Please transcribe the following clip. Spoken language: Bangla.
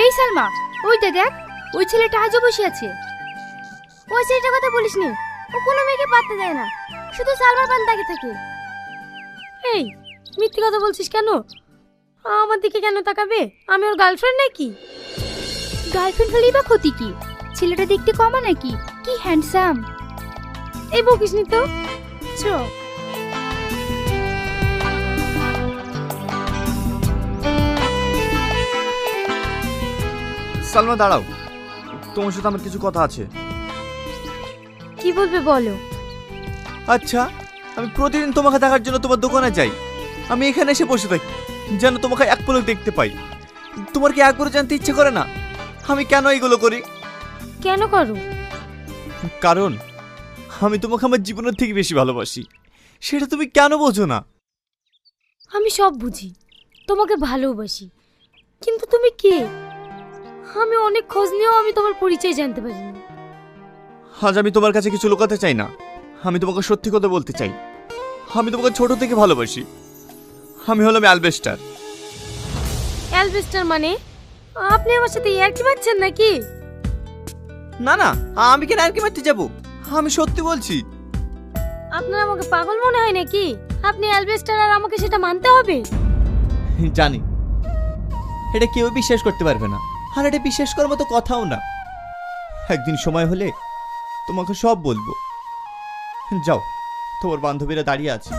এই সালমা, ওইটা দেখ, ওই ছেলেটা আজও বসে আছে। ওই ছেলেটার কথা বলিস নি, ও কোনো মেয়েকে পাত্তা দেয় না, শুধু সালমার পান তাকে থাকে। এই মিথ্যে কথা বলছিস কেন? আমার দিকে কেন তাকাবে? আমি ওর গার্লফ্রেন্ড নাকি? গার্লফ্রেন্ড হলেই বা ক্ষতি কি? ছেলেটা দেখতে কমা নাকি? কি হ্যান্ডসাম। এই বকিস নি তো, চ। সালমা দাঁড়াও, তোমার সাথে আমার কিছু কথা আছে। কি বলবে বলো। আচ্ছা, আমি প্রতিদিন তোমাকে দেখার জন্য তোমার দোকানে যাই, আমি এখানে এসে বসে থাকি যেন তোমাকে এক পলক দেখতে পাই। তোমার কি একবারও জানতে ইচ্ছে করে না আমি কেন এইগুলো করি? কেন করো? কারণ আমি তোমাকে আমার জীবনের থেকে বেশি ভালোবাসি, সেটা তুমি কেন বোঝো না? আমি সব বুঝি, তোমাকে ভালোবাসি, কিন্তু তুমি কে? আমি অনেক খোঁজ নিয়েও আমি তোমার পরিচয় জানতে পারিনি। আজ আমি তোমার কাছে কিছু লুকাতে চাই না, আমি তোমাকে সত্যি কথা বলতে চাই। আমি তোমাকে ছোট থেকে ভালোবাসি। আমি হলাম অ্যালবেস্টার। অ্যালবেস্টার মানে? আপনি আমার সাথে ইয়ার্কি মারছেন নাকি? না না, আমি কেন আর কি মারতে যাবো, আমি সত্যি বলছি। আপনার আমাকে পাগল মনে হয় নাকি? আপনি অ্যালবেস্টার আর আমাকে সেটা মানতে হবে? জানি এটা কেউ বিশ্বাস করতে পারবে না, আর এটা বিশ্বাস করার মতো কথাও না। একদিন সময় হলে তোমাকে সব বলবো। যাও, তোমার বান্ধবীরা দাঁড়িয়ে আছে।